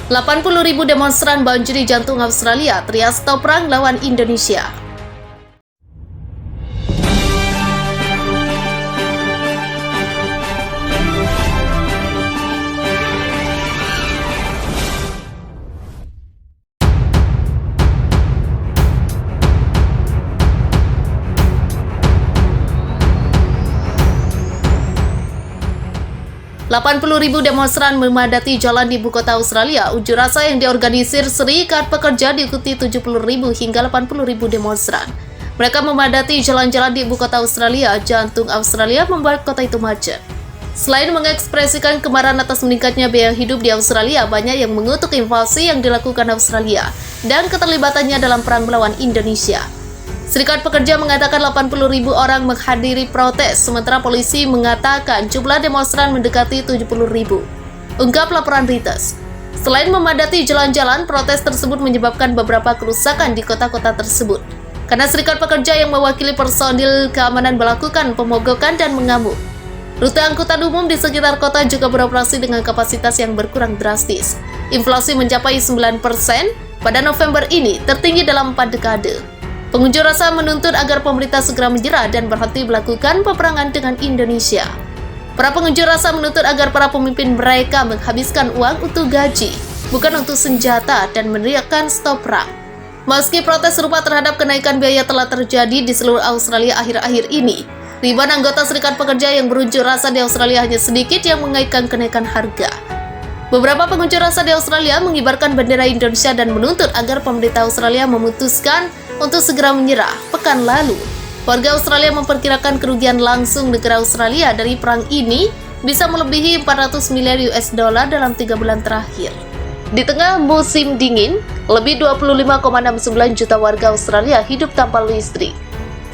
80.000 demonstran banjiri jantung Australia teriak stop perang lawan Indonesia. Ribu demonstran memadati jalan di ibu kota Australia. Unjuk rasa yang diorganisir Serikat Pekerja diikuti 70.000 hingga 80.000 demonstran. Mereka memadati jalan-jalan di ibu kota Australia, jantung Australia, membuat kota itu macet. Selain mengekspresikan kemarahan atas meningkatnya biaya hidup di Australia, banyak yang mengutuk invasi yang dilakukan Australia dan keterlibatannya dalam perang melawan Indonesia. Serikat Pekerja mengatakan 80.000 orang menghadiri protes, sementara polisi mengatakan jumlah demonstran mendekati 70.000. Ungkap laporan Reuters. Selain memadati jalan-jalan, protes tersebut menyebabkan beberapa kerusakan di kota-kota tersebut. Karena Serikat Pekerja yang mewakili personil keamanan melakukan pemogokan dan mengamuk. Rute angkutan umum di sekitar kota juga beroperasi dengan kapasitas yang berkurang drastis. Inflasi mencapai 9% pada November ini, tertinggi dalam 4 dekade. Pengunjuk rasa menuntut agar pemerintah segera menyerah dan berhenti melakukan peperangan dengan Indonesia. Para pengunjuk rasa menuntut agar para pemimpin mereka menghabiskan uang untuk gaji, bukan untuk senjata, dan meneriakkan stop perang. Meski protes serupa terhadap kenaikan biaya telah terjadi di seluruh Australia akhir-akhir ini, ribuan anggota Serikat Pekerja yang berunjuk rasa di Australia hanya sedikit yang mengaitkan kenaikan harga. Beberapa pengunjuk rasa di Australia mengibarkan bendera Indonesia dan menuntut agar pemerintah Australia memutuskan untuk segera menyerah. Pekan lalu, warga Australia memperkirakan kerugian langsung negara Australia dari perang ini bisa melebihi 400 miliar US dollar dalam 3 bulan terakhir. Di tengah musim dingin, lebih 25,69 juta warga Australia hidup tanpa listrik.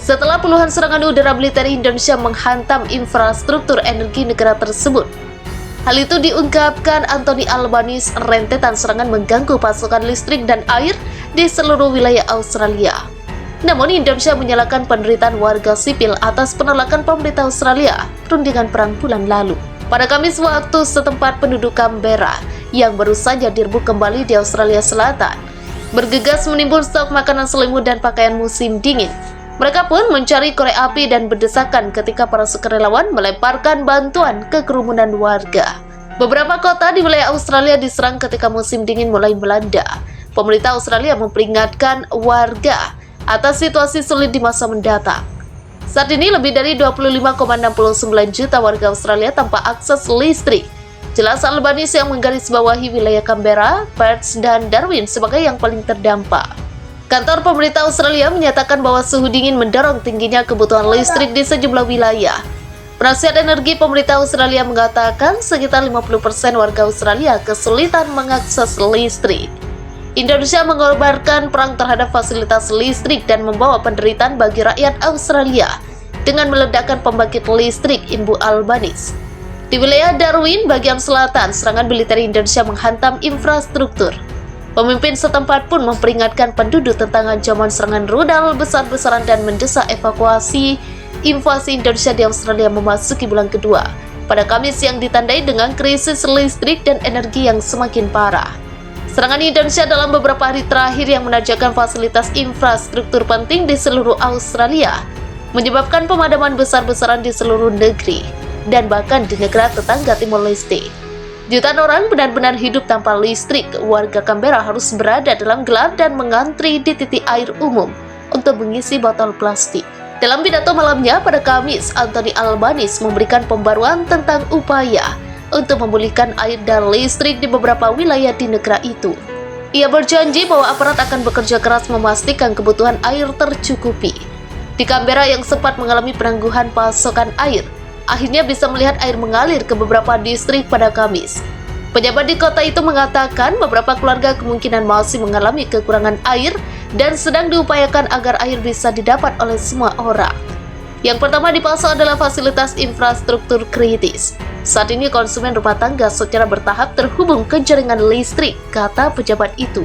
Setelah puluhan serangan udara militer Indonesia menghantam infrastruktur energi negara tersebut. Hal itu diungkapkan Anthony Albanese, rentetan serangan mengganggu pasokan listrik dan air di seluruh wilayah Australia. Namun Indonesia menyalahkan penderitaan warga sipil atas penolakan pemerintah Australia perundingan perang bulan lalu. Pada Kamis waktu setempat, penduduk Canberra yang baru saja direbut kembali di Australia Selatan bergegas menimbun stok makanan selimut dan pakaian musim dingin. Mereka pun mencari korek api dan berdesakan ketika para sukarelawan melemparkan bantuan ke kerumunan warga. Beberapa kota di wilayah Australia diserang ketika musim dingin mulai melanda. Pemerintah Australia memperingatkan warga atas situasi sulit di masa mendatang. Saat ini lebih dari 25,69 juta warga Australia tanpa akses listrik. Jelas Albanese yang menggarisbawahi wilayah Canberra, Perth, dan Darwin sebagai yang paling terdampak. Kantor pemerintah Australia menyatakan bahwa suhu dingin mendorong tingginya kebutuhan listrik di sejumlah wilayah. Penasihat energi pemerintah Australia mengatakan sekitar 50% warga Australia kesulitan mengakses listrik. Indonesia mengorbankan perang terhadap fasilitas listrik dan membawa penderitaan bagi rakyat Australia dengan meledakkan pembangkit listrik, Ibu Albanese. Di wilayah Darwin, bagian selatan, serangan militer Indonesia menghantam infrastruktur. Pemimpin setempat pun memperingatkan penduduk tentang ancaman serangan rudal besar-besaran dan mendesak evakuasi invasi Indonesia di Australia memasuki bulan kedua. Pada Kamis yang ditandai dengan krisis listrik dan energi yang semakin parah. Serangan Indonesia dalam beberapa hari terakhir yang menargetkan fasilitas infrastruktur penting di seluruh Australia menyebabkan pemadaman besar-besaran di seluruh negeri dan bahkan di negara tetangga Timor Leste. Jutaan orang benar-benar hidup tanpa listrik. Warga Canberra harus berada dalam gelap dan mengantri di titik air umum untuk mengisi botol plastik. Dalam pidato malamnya pada Kamis, Anthony Albanese memberikan pembaruan tentang upaya untuk memulihkan air dan listrik di beberapa wilayah di negara itu. Ia berjanji bahwa aparat akan bekerja keras memastikan kebutuhan air tercukupi. Di Canberra yang sempat mengalami penangguhan pasokan air, akhirnya bisa melihat air mengalir ke beberapa distrik pada Kamis. Pejabat di kota itu mengatakan beberapa keluarga kemungkinan masih mengalami kekurangan air dan sedang diupayakan agar air bisa didapat oleh semua orang. Yang pertama dipasok adalah fasilitas infrastruktur kritis. Saat ini konsumen rumah tangga secara bertahap terhubung ke jaringan listrik, kata pejabat itu.